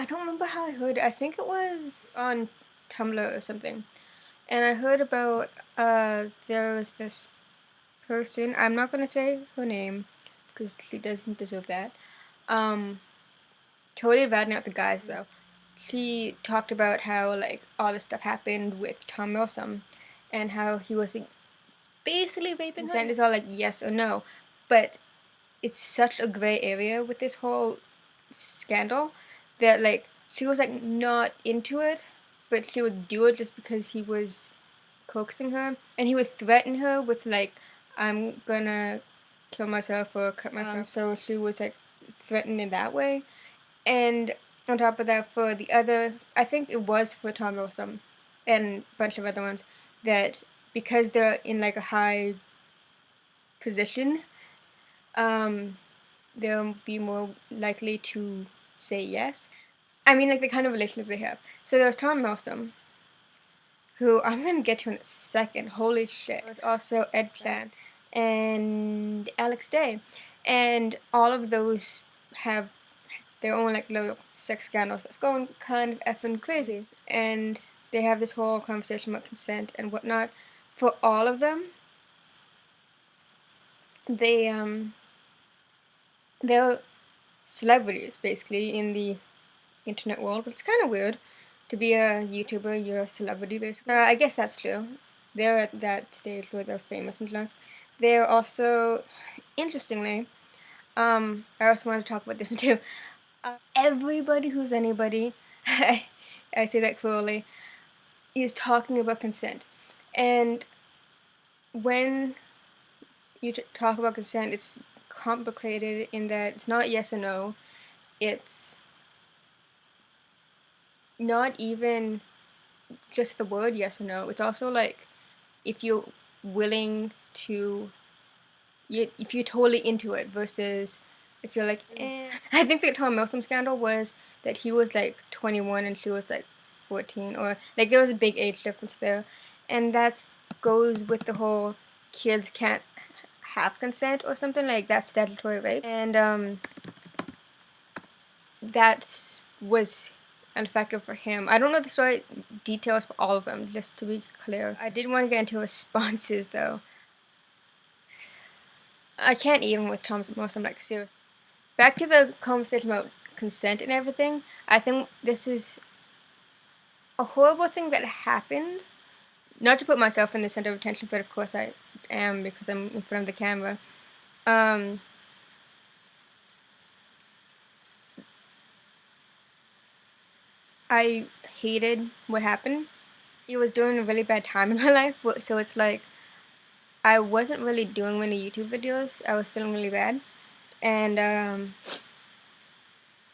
I don't remember how I heard it. I think it was on Tumblr or something. And I heard about there was this person. I'm not gonna say her name because she doesn't deserve that. Um, totally ratting out the guys though. She talked about how like all this stuff happened with Tom Milsom, and how he was like, basically raping her. Consent is all like yes or no, but it's such a gray area with this whole scandal that like she was like not into it, but she would do it just because he was coaxing her, and he would threaten her with like, I'm gonna kill myself or cut myself. So she was like threatened in that way. And on top of that, for the other, I think it was for Tom Wilson and a bunch of other ones, that because they're in like a high position, they'll be more likely to say yes. I mean, like the kind of relationship they have. So there was Tom Milsom, who I'm gonna get to in a second. Holy shit! There was also Ed Plant and Alex Day, and all of those have their own like little sex scandals that's going kind of effing crazy, and they have this whole conversation about consent and whatnot. For all of them, they they're celebrities basically in the internet world. But it's kind of weird to be a YouTuber, you're a celebrity basically. I guess that's true. They're at that stage where they're famous and stuff. They're also, interestingly, I also want to talk about this one too. Everybody who's anybody, I say that cruelly, is talking about consent. And when you talk about consent, it's complicated in that it's not yes or no. It's not even just the word yes or no. It's also like if you're willing to, if you're totally into it versus if you're like, eh. I think the Tom Milsom scandal was that he was like 21 and she was like 14, or like there was a big age difference there, and that goes with the whole kids can't have consent or something like that's statutory rape, and that was an factor for him. I don't know the story details for all of them, just to be clear. I did want to get into responses though. I can't even with Tom Milsom, like seriously. Back to the conversation about consent and everything, I think this is a horrible thing that happened. Not to put myself in the center of attention, but of course I am because I'm in front of the camera. I hated what happened. It was during a really bad time in my life, so it's like I wasn't really doing many YouTube videos. I was feeling really bad, and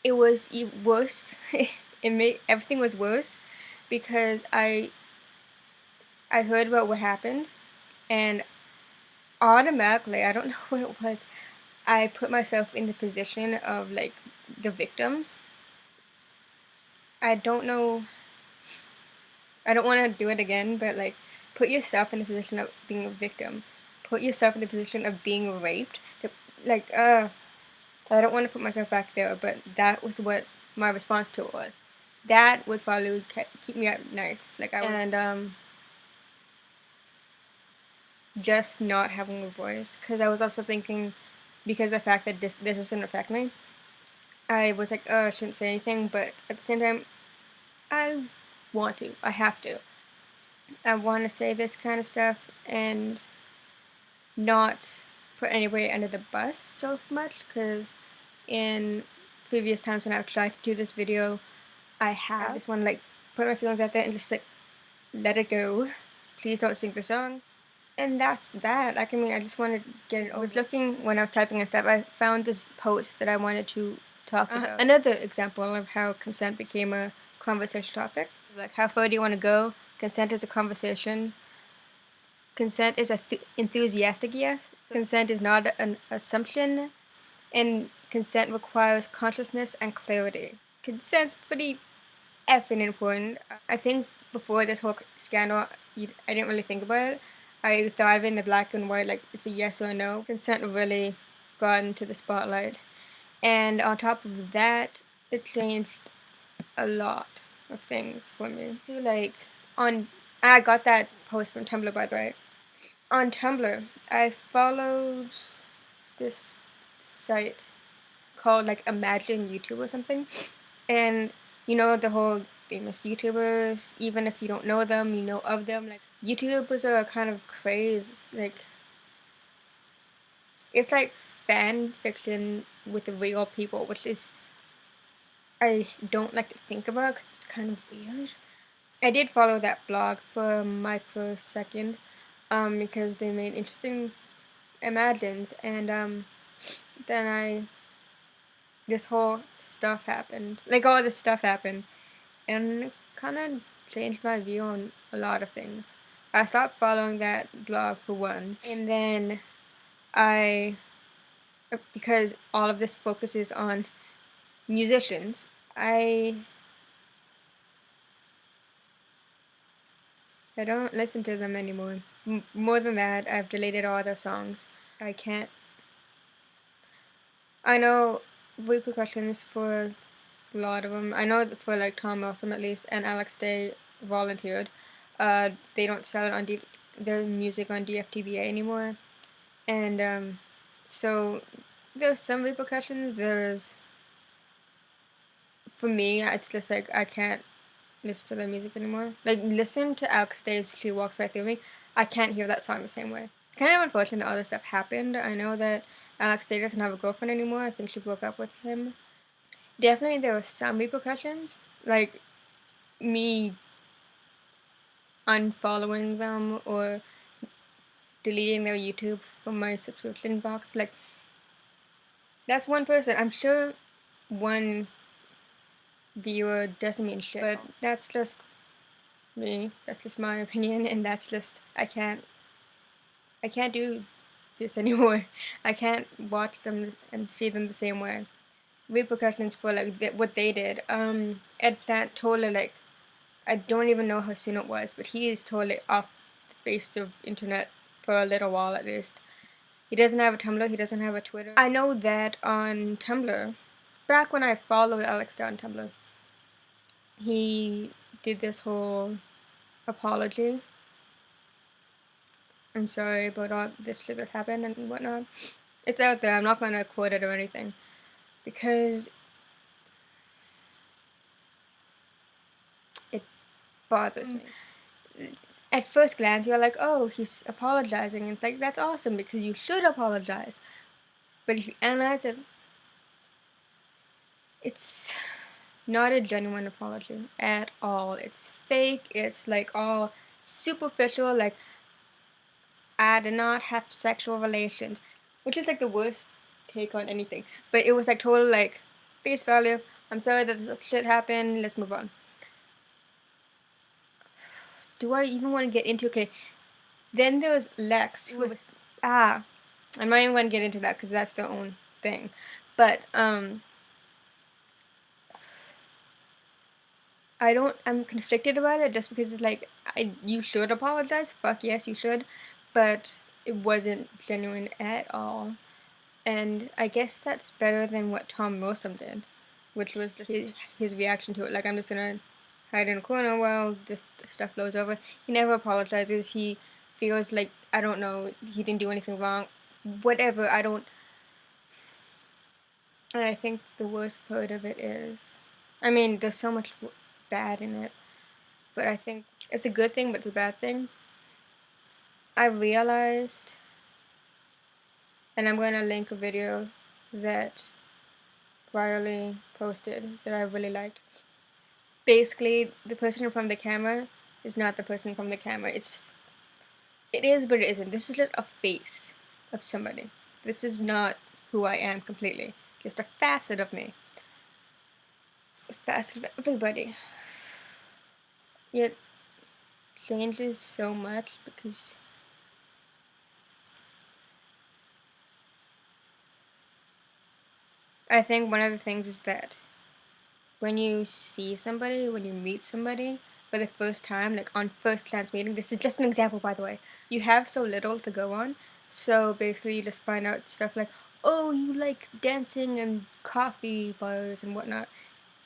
it was worse. It made everything was worse because I heard about what happened, and automatically, I don't know what it was, I put myself in the position of like the victims. I don't know, I don't want to do it again, but like put yourself in the position of being a victim. Put yourself in the position of being raped. Like, I don't want to put myself back there, but that was what my response to it was. That would probably keep me up nights. Like I would, and just not having a voice, because I was also thinking, because of the fact that this doesn't affect me, I was like, oh, I shouldn't say anything, but at the same time, I want to. I have to. I want to say this kind of stuff and not put anybody under the bus so much, because in previous times when I've tried to do this video, I just want to like put my feelings out there and just like let it go. Please don't sing the song. And that's that. Like, I mean, I just wanted to get it over. I was looking when I was typing and stuff, I found this post that I wanted to talk about. Another example of how consent became a conversation topic. Like, how far do you want to go? Consent is a conversation. Consent is a enthusiastic yes. Consent is not an assumption. And consent requires consciousness and clarity. Consent's pretty effing important. I think before this whole scandal, I didn't really think about it. I thrive in the black and white, like it's a yes or no. Consent really brought into the spotlight. And on top of that, it changed a lot of things for me. So like on, I got that post from Tumblr by the way. On Tumblr, I followed this site called like Imagine YouTube or something, and you know the whole famous YouTubers. Even if you don't know them, you know of them. Like YouTubers are kind of crazy. Like it's like fan fiction with real people, which is I don't like to think about because it's kind of weird. I did follow that blog for a microsecond, because they made interesting imagines, and then this whole stuff happened. Like all this stuff happened, and it kind of changed my view on a lot of things. I stopped following that blog for one, and then I, because all of this focuses on musicians, I don't listen to them anymore. More than that, I've deleted all their songs. I can't. I know repercussions for a lot of them. I know that for like Tom Wilson at least and Alex Day volunteered. They don't sell it on their music on DFTBA anymore, and so there's some repercussions. There's for me, it's just like I can't listen to their music anymore. Like listen to Alex Day's "She Walks Right Through Me." I can't hear that song the same way. It's kind of unfortunate that all this stuff happened. I know that Alex Day doesn't have a girlfriend anymore. I think she broke up with him. Definitely there were some repercussions, like me unfollowing them or deleting their YouTube from my subscription box. Like that's one person. I'm sure one viewer doesn't mean shit, but that's just me. That's just my opinion, and that's just I can't do this anymore. I can't watch them and see them the same way. Repercussions for like what they did. Ed Plant totally like I don't even know how soon it was, but he is totally off the face of internet for a little while at least. He doesn't have a Tumblr. He doesn't have a Twitter. I know that on Tumblr, back when I followed Alex Day on Tumblr, he did this whole apology. I'm sorry about all this shit that happened and whatnot. It's out there. I'm not gonna quote it or anything because it bothers me. At first glance, you're like, oh, he's apologizing. And it's like, that's awesome because you should apologize. But if you analyze it, it's not a genuine apology at all. It's fake. It's like all superficial. Like, I did not have sexual relations, which is like the worst take on anything. But it was like total like face value. I'm sorry that this shit happened. Let's move on. Do I even want to get into? Okay, then there was Lex, who was I'm not even going to get into that because that's their own thing. But I'm conflicted about it just because it's like you should apologize. Fuck yes, you should, but it wasn't genuine at all. And I guess that's better than what Tom Wilson did, which was just his reaction to it. Like, I'm just gonna hide in a corner while this stuff blows over. He never apologizes. He feels like, I don't know, he didn't do anything wrong. Whatever, I don't. And I think the worst part of it is, I mean, there's so much bad in it, but I think it's a good thing, but it's a bad thing. I realized, and I'm going to link a video that Riley posted that I really liked. Basically, the person from the camera is not the person from the camera. It is, but it isn't. This is just a face of somebody. This is not who I am completely. Just a facet of me. It's a facet of everybody. Yet, changes so much because I think one of the things is that when you see somebody, when you meet somebody for the first time, like on first glance meeting, this is just an example by the way, you have so little to go on, so basically you just find out stuff like, oh, you like dancing and coffee bars and whatnot,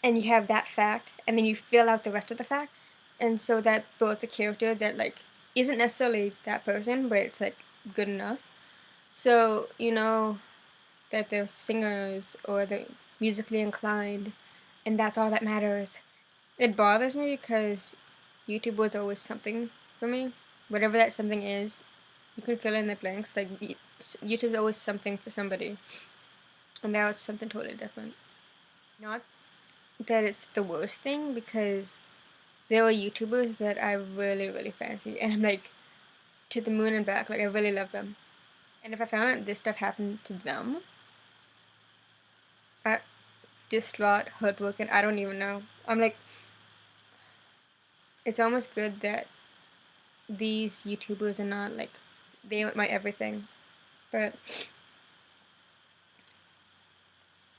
and you have that fact, and then you fill out the rest of the facts, and so that builds a character that like isn't necessarily that person, but it's like good enough. So you know that they're singers or they're musically inclined, and that's all that matters. It bothers me because YouTube was always something for me. Whatever that something is, you can fill in the blanks. Like YouTube's always something for somebody, and now it's something totally different. Not that it's the worst thing, because there were YouTubers that I really, really fancy, and I'm like to the moon and back. Like I really love them, and if I found out this stuff happened to them, I distraught, heartbroken. I don't even know. I'm like, it's almost good that these YouTubers are not like they aren't my everything, but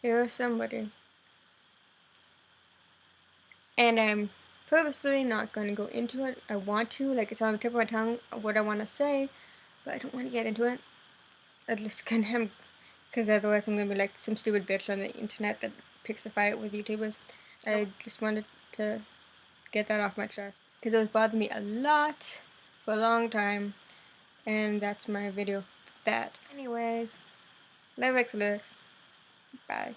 they're somebody, and I'm purposefully not going to go into it. I want to, like it's on the tip of my tongue what I want to say, but I don't want to get into it. At least kind of, because otherwise I'm gonna be like some stupid bitch on the internet that picks a fight with YouTubers. I just wanted to get that off my chest because it was bothering me a lot for a long time, and that's my video. That. Anyways, love X lyrics. Bye.